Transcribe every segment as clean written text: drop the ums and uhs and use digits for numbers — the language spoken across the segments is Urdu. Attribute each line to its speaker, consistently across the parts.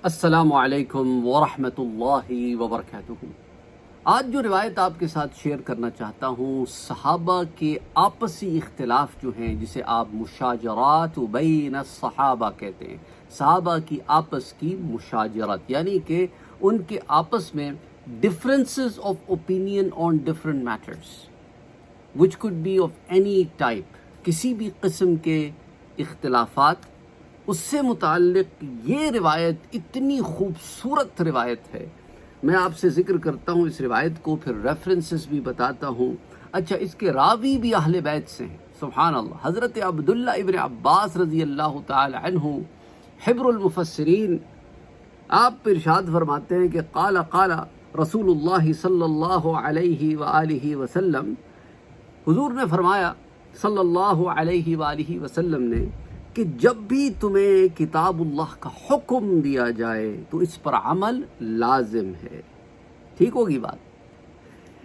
Speaker 1: السلام علیکم ورحمۃ اللہ وبرکاتہ۔ آج جو روایت آپ کے ساتھ شیئر کرنا چاہتا ہوں، صحابہ کے آپسی اختلاف جو ہیں، جسے آپ مشاجرات بین الصحابہ کہتے ہیں، صحابہ کی آپس کی مشاجرت، یعنی کہ ان کے آپس میں differences of opinion on different matters which could be of any type، کسی بھی قسم کے اختلافات، اس سے متعلق یہ روایت اتنی خوبصورت روایت ہے۔ میں آپ سے ذکر کرتا ہوں اس روایت کو، پھر ریفرنسز بھی بتاتا ہوں۔ اچھا، اس کے راوی بھی اہل بیت سے ہیں، سبحان اللہ۔ حضرت عبداللہ ابن عباس رضی اللہ تعالی عنہ، حبر المفسرین، آپ ارشاد فرماتے ہیں کہ قال رسول اللہ صلی اللہ علیہ وآلہ وسلم، حضور نے فرمایا صلی اللہ علیہ وآلہ وسلم نے کہ جب بھی تمہیں کتاب اللہ کا حکم دیا جائے تو اس پر عمل لازم ہے۔ ٹھیک ہوگی بات؟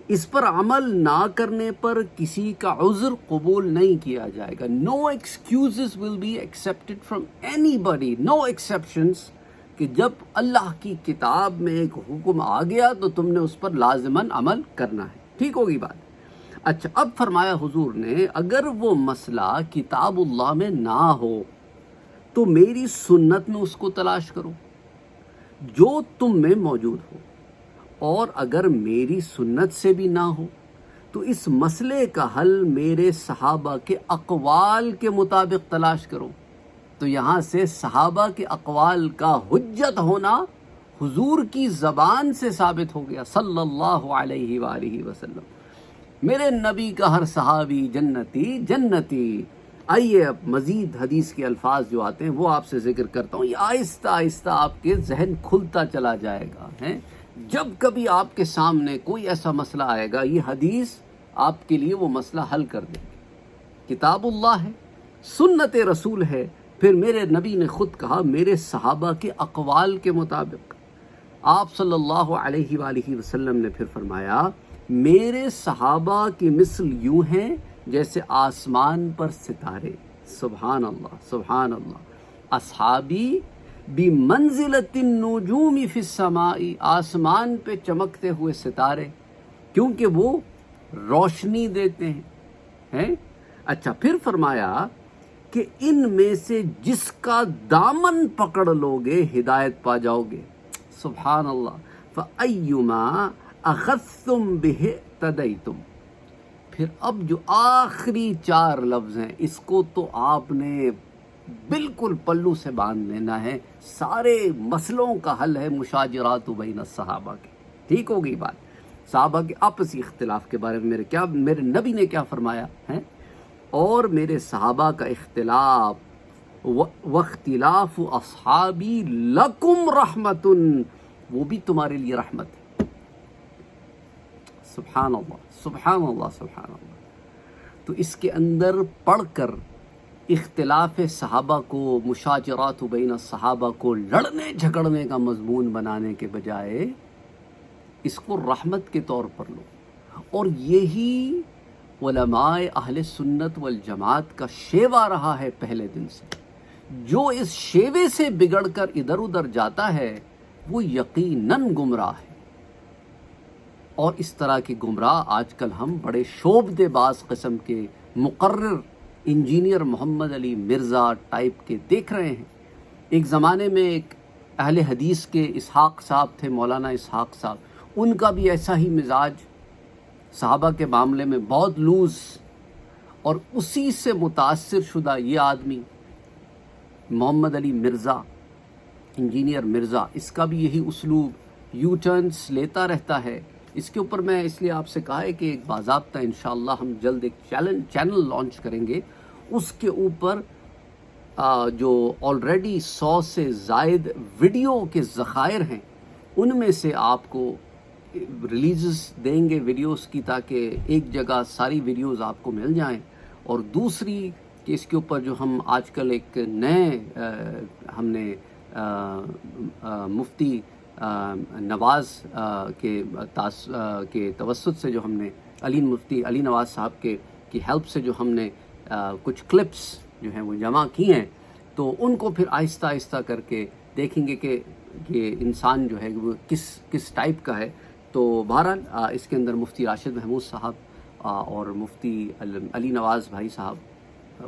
Speaker 1: اس پر عمل نہ کرنے پر کسی کا عذر قبول نہیں کیا جائے گا۔ No excuses will be accepted from anybody, no exceptions, کہ جب اللہ کی کتاب میں ایک حکم آ گیا تو تم نے اس پر لازماً عمل کرنا ہے۔ ٹھیک ہوگی بات؟ اچھا، اب فرمایا حضور نے، اگر وہ مسئلہ کتاب اللہ میں نہ ہو تو میری سنت میں اس کو تلاش کرو جو تم میں موجود ہو، اور اگر میری سنت سے بھی نہ ہو تو اس مسئلے کا حل میرے صحابہ کے اقوال کے مطابق تلاش کرو۔ تو یہاں سے صحابہ کے اقوال کا حجت ہونا حضور کی زبان سے ثابت ہو گیا صلی اللہ علیہ وآلہ وسلم۔ میرے نبی کا ہر صحابی جنتی جنتی۔ آئیے اب مزید حدیث کے الفاظ جو آتے ہیں وہ آپ سے ذکر کرتا ہوں، یہ آہستہ آہستہ آپ کے ذہن کھلتا چلا جائے گا۔ جب کبھی آپ کے سامنے کوئی ایسا مسئلہ آئے گا، یہ حدیث آپ کے لیے وہ مسئلہ حل کر دے گی۔ کتاب اللہ ہے، سنت رسول ہے، پھر میرے نبی نے خود کہا میرے صحابہ کے اقوال کے مطابق۔ آپ صلی اللہ علیہ وآلہ وسلم نے پھر فرمایا، میرے صحابہ کی مثل یوں ہیں جیسے آسمان پر ستارے۔ سبحان اللہ، سبحان اللہ۔ اصحابی بمنزلۃ النجوم فی السماء، آسمان پہ چمکتے ہوئے ستارے، کیونکہ وہ روشنی دیتے ہیں۔ اچھا، پھر فرمایا کہ ان میں سے جس کا دامن پکڑ لوگے ہدایت پا جاؤ گے۔ سبحان اللہ۔ فَأَيُّمَا اخذتم بہ تدیتم۔ پھر اب جو آخری چار لفظ ہیں، اس کو تو آپ نے بالکل پلو سے باندھ لینا ہے۔ سارے مسئلوں کا حل ہے مشاجرات بین الصحابہ کے۔ ٹھیک ہوگی بات؟ صحابہ کے آپسی اختلاف کے بارے میں میرے نبی نے کیا فرمایا ہے؟ اور میرے صحابہ کا اختلاف، واختلاف اصحابی لکم رحمت، وہ بھی تمہارے لیے رحمت ہے۔ سبحان اللہ، سبحان اللہ، سبحان اللہ۔ تو اس کے اندر پڑھ کر اختلاف صحابہ کو، مشاجرات بین الصحابہ کو لڑنے جھگڑنے کا مضمون بنانے کے بجائے اس کو رحمت کے طور پر لو۔ اور یہی علماء اہل سنت والجماعت کا شیوا رہا ہے پہلے دن سے۔ جو اس شیوے سے بگڑ کر ادھر ادھر جاتا ہے وہ یقیناً گمراہ ہے۔ اور اس طرح کے گمراہ آج کل ہم بڑے شعبدے باز قسم کے مقرر انجینئر محمد علی مرزا ٹائپ کے دیکھ رہے ہیں۔ ایک زمانے میں ایک اہل حدیث کے اسحاق صاحب تھے، مولانا اسحاق صاحب، ان کا بھی ایسا ہی مزاج، صحابہ کے معاملے میں بہت لوز، اور اسی سے متاثر شدہ یہ آدمی محمد علی مرزا، انجینئر مرزا، اس کا بھی یہی اسلوب، یو ٹرنس لیتا رہتا ہے۔ اس کے اوپر میں اس لیے آپ سے کہا ہے کہ ایک باضابطہ انشاءاللہ ہم جلد ایک چینل لانچ کریں گے، اس کے اوپر جو آلریڈی 100 سے زائد ویڈیو کے ذخائر ہیں، ان میں سے آپ کو ریلیزز دیں گے ویڈیوز کی، تاکہ ایک جگہ ساری ویڈیوز آپ کو مل جائیں۔ اور دوسری کہ اس کے اوپر جو ہم آج کل ایک نئے ہم نے مفتی نواز کے توسط سے جو ہم نے مفتی علی نواز صاحب کی ہیلپ سے جو ہم نے کچھ کلپس جو ہیں وہ جمع کی ہیں، تو ان کو پھر آہستہ آہستہ کر کے دیکھیں گے کہ یہ انسان جو ہے وہ کس ٹائپ کا ہے. تو بہرحال اس کے اندر مفتی راشد محمود صاحب اور مفتی علی نواز بھائی صاحب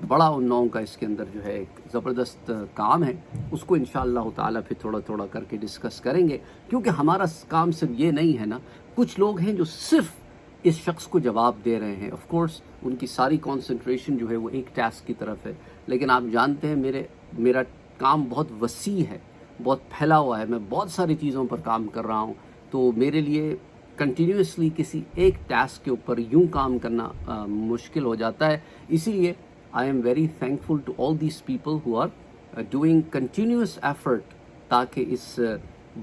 Speaker 1: بڑا ان لوگوں کا اس کے اندر جو ہے ایک زبردست کام ہے. اس کو انشاءاللہ تعالیٰ پھر تھوڑا تھوڑا کر کے ڈسکس کریں گے، کیونکہ ہمارا کام صرف یہ نہیں ہے نا. کچھ لوگ ہیں جو صرف اس شخص کو جواب دے رہے ہیں، آف کورس ان کی ساری کانسنٹریشن جو ہے وہ ایک ٹاسک کی طرف ہے، لیکن آپ جانتے ہیں میرا کام بہت وسیع ہے، بہت پھیلا ہوا ہے، میں بہت ساری چیزوں پر کام کر رہا ہوں. تو میرے لیے کنٹینیوسلی کسی ایک ٹاسک کے اوپر یوں کام کرنا مشکل ہو جاتا ہے. اسی لیے I am very thankful to all these people who are doing continuous effort تاکہ اس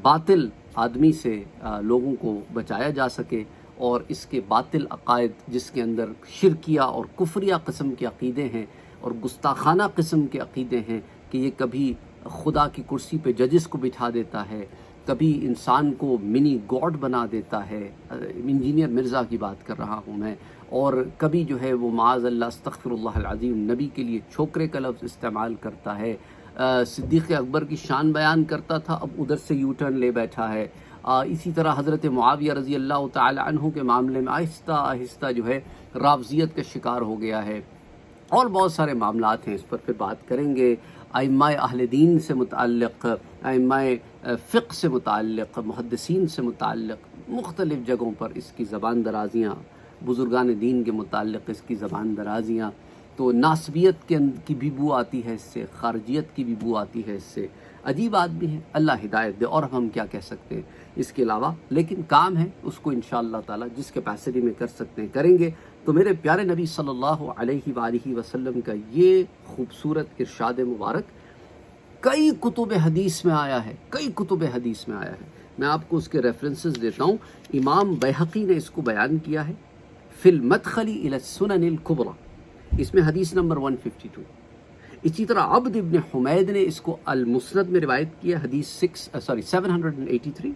Speaker 1: باطل آدمی سے لوگوں کو بچایا جا سکے، اور اس کے باطل عقائد جس کے اندر شرکیہ اور کفریہ قسم کے عقیدے ہیں اور گستاخانہ قسم کے عقیدے ہیں کہ یہ کبھی خدا کی کرسی پہ ججز کو بٹھا دیتا ہے، کبھی انسان کو منی گاڈ بنا دیتا ہے. انجینئر مرزا کی بات کر رہا ہوں میں. اور کبھی جو ہے وہ معاذ اللہ استغفر اللہ العظیم نبی کے لیے چھوکرے کا لفظ استعمال کرتا ہے. صدیق اکبر کی شان بیان کرتا تھا، اب ادھر سے یو ٹرن لے بیٹھا ہے. اسی طرح حضرت معاویہ رضی اللہ تعالی عنہ کے معاملے میں آہستہ آہستہ جو ہے رافضیت کا شکار ہو گیا ہے. اور بہت سارے معاملات ہیں، اس پر پھر بات کریں گے. ائمہ اہل دین سے متعلق، ائمہ فقہ سے متعلق، محدثین سے متعلق مختلف جگہوں پر اس کی زبان درازیاں، بزرگان دین کے متعلق اس کی زبان درازیاں. تو ناسبیت کی بھی بو آتی ہے اس سے، خارجیت کی بھی بو آتی ہے اس سے. عجیب آدمی ہے، اللہ ہدایت دے، اور ہم کیا کہہ سکتے ہیں اس کے علاوہ. لیکن کام ہے، اس کو انشاءاللہ تعالی جس کیپیسٹی میں کر سکتے ہیں کریں گے. تو میرے پیارے نبی صلی اللہ علیہ وآلہ وسلم کا یہ خوبصورت ارشاد مبارک کئی کتب حدیث میں آیا ہے، کئی کتب حدیث میں آیا ہے. میں آپ کو اس کے ریفرنسز دیتا ہوں. امام بیہقی نے اس کو بیان کیا ہے فی المدخل الی السنن الکبری، اس میں حدیث نمبر 152. اسی طرح عبد ابن حمید نے اس کو المسند میں روایت کیا، حدیث 783.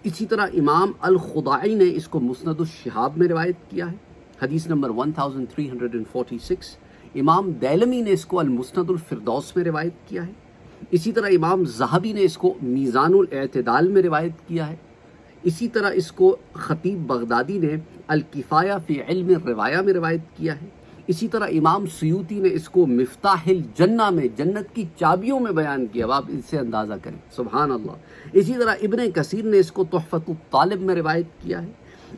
Speaker 1: اسی طرح امام الخضاعی نے اس کو مسند الشہاب میں روایت کیا ہے، حدیث نمبر 1346. امام دیلمی نے اس کو المسند الفردوس میں روایت کیا ہے. اسی طرح امام ذہبی نے اس کو میزان الاعتدال میں روایت کیا ہے. اسی طرح اس کو خطیب بغدادی نے الکفایہ فی علم الروایہ میں روایت کیا ہے. اسی طرح امام سیوطی نے اس کو مفتاح الجنہ میں، جنت کی چابیوں میں بیان کیا. اب آپ اس سے اندازہ کریں، سبحان اللہ. اسی طرح ابن کثیر نے اس کو تحفۃ الطالب میں روایت کیا ہے.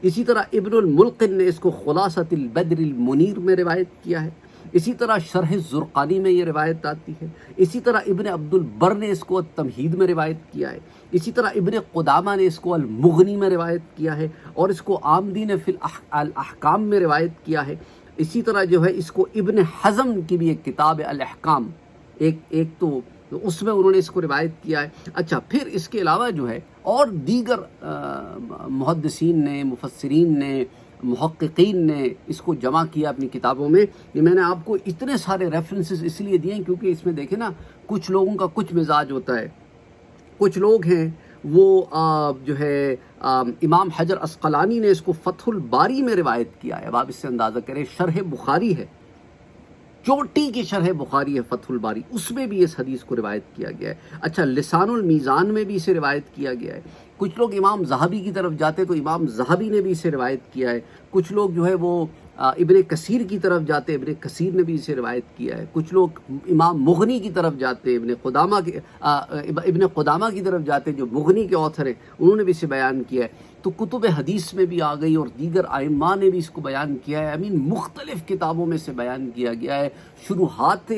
Speaker 1: اسی طرح ابن الملقن نے اس کو خلاصۃ البدر المنیر میں روایت کیا ہے. اسی طرح شرح الزرقانی میں یہ روایت آتی ہے. اسی طرح ابن عبد البر نے اس کو التمہید میں روایت کیا ہے. اسی طرح ابن قدامہ نے اس کو المغنی میں روایت کیا ہے، اور اس کو آمدی نے فی الاحکام میں روایت کیا ہے. اسی طرح جو ہے اس کو ابن حزم کی بھی ایک کتاب ہے الاحکام، ایک تو اس میں انہوں نے اس کو روایت کیا ہے. اچھا، پھر اس کے علاوہ جو ہے اور دیگر محدثین نے، مفسرین نے، محققین نے اس کو جمع کیا اپنی کتابوں میں. یہ میں نے آپ کو اتنے سارے ریفرنسز اس لیے دیے ہیں کیونکہ اس میں دیکھیں نا، کچھ لوگوں کا کچھ مزاج ہوتا ہے. کچھ لوگ ہیں وہ جو ہے امام حجر عسقلانی نے اس کو فتح الباری میں روایت کیا ہے. اب آپ اس سے اندازہ کریں، شرح بخاری ہے، چوٹی کی شرح بخاری ہے فتح الباری، اس میں بھی اس حدیث کو روایت کیا گیا ہے. اچھا، لسان المیزان میں بھی اسے روایت کیا گیا ہے. کچھ لوگ امام ذہبی کی طرف جاتے تو امام ذہبی نے بھی اسے روایت کیا ہے. کچھ لوگ جو ہے وہ ابن کثیر کی طرف جاتے، ابن کثیر نے بھی اسے روایت کیا ہے. کچھ لوگ امام مغنی کی طرف جاتے، ابن قدامہ کی طرف جاتے جو مغنی کے آتھر ہیں، انہوں نے بھی اسے بیان کیا ہے. تو کتب حدیث میں بھی آ گئی اور دیگر ائمہ نے بھی اس کو بیان کیا ہے. مختلف کتابوں میں سے بیان کیا گیا ہے، شروحات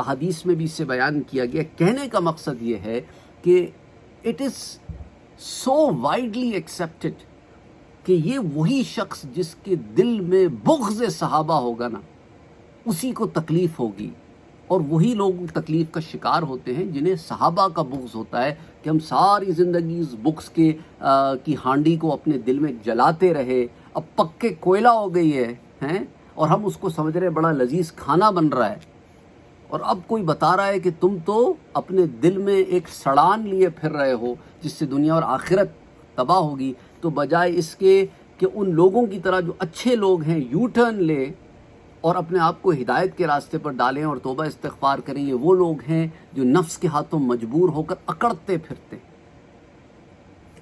Speaker 1: حدیث میں بھی اسے بیان کیا گیا. کہنے کا مقصد یہ ہے کہ it is so widely accepted کہ یہ وہی شخص جس کے دل میں بغض صحابہ ہوگا نا، اسی کو تکلیف ہوگی. اور وہی لوگ تکلیف کا شکار ہوتے ہیں جنہیں صحابہ کا بغض ہوتا ہے کہ ہم ساری زندگی اس بغض کی ہانڈی کو اپنے دل میں جلاتے رہے، اب پکے کوئلہ ہو گئی ہے اور ہم اس کو سمجھ رہے بڑا لذیذ کھانا بن رہا ہے، اور اب کوئی بتا رہا ہے کہ تم تو اپنے دل میں ایک سڑان لیے پھر رہے ہو جس سے دنیا اور آخرت تباہ ہوگی. تو بجائے اس کے کہ ان لوگوں کی طرح جو اچھے لوگ ہیں یو ٹرن لیں اور اپنے آپ کو ہدایت کے راستے پر ڈالیں اور توبہ استغفار کریں، یہ وہ لوگ ہیں جو نفس کے ہاتھوں مجبور ہو کر اکڑتے پھرتے.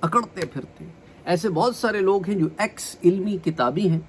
Speaker 1: اکڑتے پھرتے ہیں۔ ایسے بہت سارے لوگ ہیں جو ایکس علمی کتابی ہیں،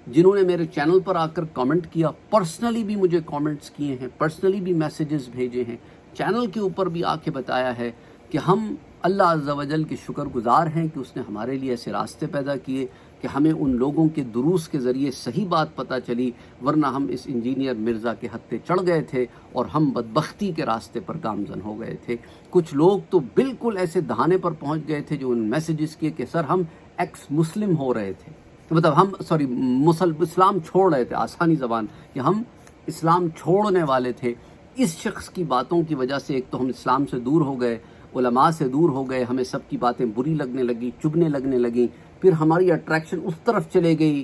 Speaker 1: جنہوں نے میرے چینل پر آ کر کامنٹ کیا، پرسنلی بھی مجھے کامنٹس کیے ہیں، پرسنلی بھی میسیجز بھیجے ہیں، چینل کے اوپر بھی آ کے بتایا ہے کہ ہم اللہ عز و جل کے شکر گزار ہیں کہ اس نے ہمارے لیے ایسے راستے پیدا کیے کہ ہمیں ان لوگوں کے دروس کے ذریعے صحیح بات پتہ چلی، ورنہ ہم اس انجینئر مرزا کے ہتھے چڑھ گئے تھے اور ہم بدبختی کے راستے پر گامزن ہو گئے تھے۔ کچھ لوگ تو بالکل ایسے دہانے پر پہنچ گئے تھے جو ان میسیجز کیے کہ سر ہم ایکس مسلم ہو رہے تھے، مطلب ہم اسلام چھوڑ رہے تھے، آسانی زبان کہ ہم اسلام چھوڑنے والے تھے۔ اس شخص کی باتوں کی وجہ سے ایک تو ہم اسلام سے دور ہو گئے، علماء سے دور ہو گئے، ہمیں سب کی باتیں بری لگنے لگی، چبھنے لگنے لگیں، پھر ہماری اٹریکشن اس طرف چلے گئی۔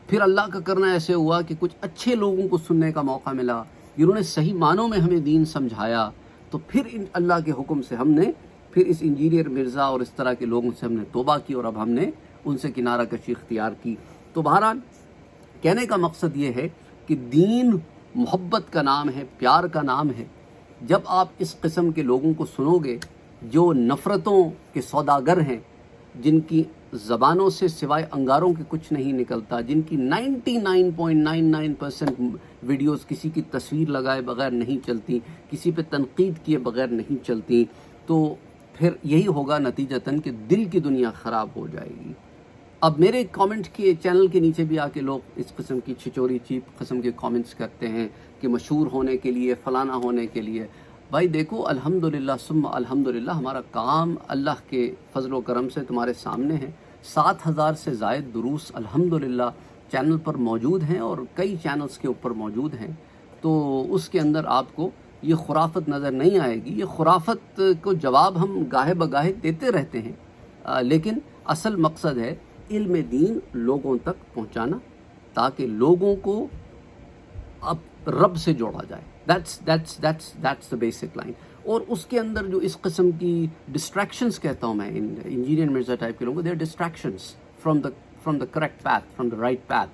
Speaker 1: پھر اللہ کا کرنا ایسے ہوا کہ کچھ اچھے لوگوں کو سننے کا موقع ملا جنہوں نے صحیح معنوں میں ہمیں دین سمجھایا، تو پھر اللہ کے حکم سے ہم نے پھر اس انجینئر مرزا اور اس طرح کے لوگوں سے ہم نے توبہ کی اور اب ہم نے ان سے کنارہ کشی اختیار کی۔ تو بہرحال کہنے کا مقصد یہ ہے کہ دین محبت کا نام ہے، پیار کا نام ہے۔ جب آپ اس قسم کے لوگوں کو سنو گے جو نفرتوں کے سوداگر ہیں، جن کی زبانوں سے سوائے انگاروں کے کچھ نہیں نکلتا، جن کی 99.99% ویڈیوز کسی کی تصویر لگائے بغیر نہیں چلتی، کسی پہ تنقید کیے بغیر نہیں چلتی، تو پھر یہی ہوگا نتیجتاً کہ دل کی دنیا خراب ہو جائے گی۔ اب میرے کامنٹ کے چینل کے نیچے بھی آ کے لوگ اس قسم کی چھچوری چیپ قسم کے کامنٹس کرتے ہیں کہ مشہور ہونے کے لیے، فلانا ہونے کے لیے۔ بھائی دیکھو، الحمدللہ ثم الحمدللہ ہمارا کام اللہ کے فضل و کرم سے تمہارے سامنے ہے۔ 7,000 سے زائد دروس الحمدللہ چینل پر موجود ہیں اور کئی چینلز کے اوپر موجود ہیں، تو اس کے اندر آپ کو یہ خرافت نظر نہیں آئے گی۔ یہ خرافت کو جواب ہم گاہے بگاہے دیتے رہتے ہیں، لیکن اصل مقصد ہے علم دین لوگوں تک پہنچانا تاکہ لوگوں کو اب رب سے جوڑا جائے۔ that's the basic line۔ اور اس کے اندر جو اس قسم کی ڈسٹریکشنز کہتا ہوں میں، انجینئر مرزا ٹائپ کے لوگوں کو، they are distractions from the correct path, from the right path،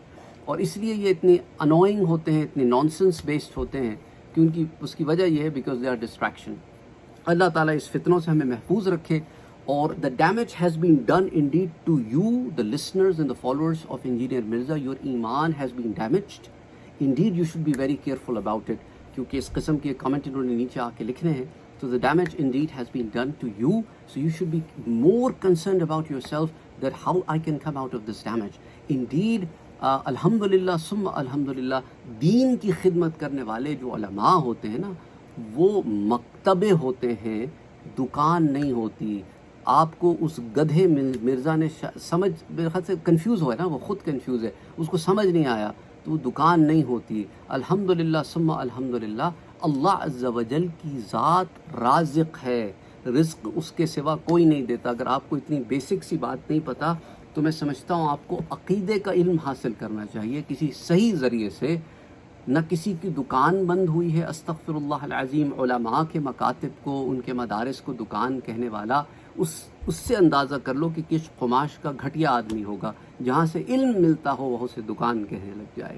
Speaker 1: اور اس لیے یہ اتنی annoying ہوتے ہیں، اتنے nonsense based ہوتے ہیں کہ ان کی اس کی وجہ یہ ہے because they are distraction۔ اللہ تعالیٰ اس فتنوں سے ہمیں محفوظ رکھے۔ اور the damage has been done indeed to you, the listeners and the followers of Engineer Mirza. Your iman has been damaged. Indeed, you should be very careful about it. کیونکہ اس قسم کے کامنٹ انہوں نے نیچے آ کے لکھنے ہیں، so the damage indeed has been done to you. So you should be more concerned about yourself that how I can come out of this damage. Indeed, الحمدللہ ثم الحمدللہ دین کی خدمت کرنے والے جو علماء ہوتے ہیں نا، وہ مکتبے ہوتے ہیں، دکان نہیں ہوتی۔ آپ کو اس گدھے مرزا نے سمجھ میرے خیال سے کنفیوز ہوا ہے نا، وہ خود کنفیوز ہے، اس کو سمجھ نہیں آیا، تو وہ دکان نہیں ہوتی۔ الحمدللہ ثم الحمدللہ اللہ عز و جل کی ذات رازق ہے، رزق اس کے سوا کوئی نہیں دیتا۔ اگر آپ کو اتنی بیسک سی بات نہیں پتہ تو میں سمجھتا ہوں آپ کو عقیدے کا علم حاصل کرنا چاہیے کسی صحیح ذریعے سے، نہ کسی کی دکان بند ہوئی ہے، استغفر اللہ العظیم۔ علماء کے مکاتب کو، ان کے مدارس کو دکان کہنے والا، اس سے اندازہ کر لو کہ کس قماش کا گھٹیا آدمی ہوگا، جہاں سے علم ملتا ہو وہ اسے دکان کہنے لگ جائے۔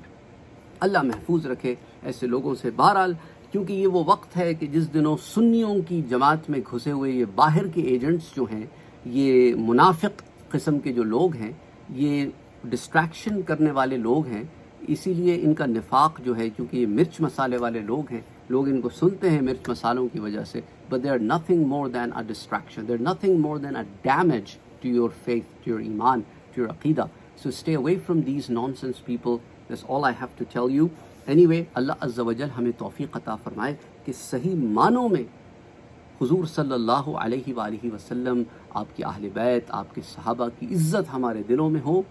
Speaker 1: اللہ محفوظ رکھے ایسے لوگوں سے۔ بہرحال کیونکہ یہ وہ وقت ہے کہ جس دنوں سنیوں کی جماعت میں گھسے ہوئے یہ باہر کے ایجنٹس جو ہیں، یہ منافق قسم کے جو لوگ ہیں، یہ ڈسٹریکشن کرنے والے لوگ ہیں، اسی لیے ان کا نفاق جو ہے، کیونکہ یہ مرچ مسالے والے لوگ ہیں، لوگ ان کو سنتے ہیں مرچ مسالوں کی وجہ سے، but they are nothing more than a distraction, they are nothing more than a damage to your faith, to your iman, to your aqidah. So stay away from these nonsense people. That's all I have to tell you. Anyway, اللہ عز و جل ہمیں توفیق عطا فرمائے کہ صحیح معنوں میں حضور صلی اللہ علیہ وآلہ وسلم، آپ کی اہل بیت، آپ کے صحابہ کی عزت ہمارے دلوں میں ہو،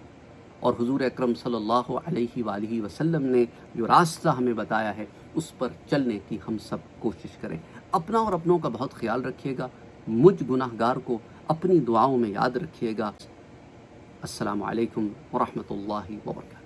Speaker 1: اور حضور اکرم صلی اللہ علیہ وآلہ وسلم نے جو راستہ ہمیں بتایا ہے اس پر چلنے کی ہم سب کوشش کریں۔ اپنا اور اپنوں کا بہت خیال رکھیے گا، مجھ گناہ گار کو اپنی دعاؤں میں یاد رکھیے گا۔ السلام علیکم ورحمۃ اللہ وبرکاتہ۔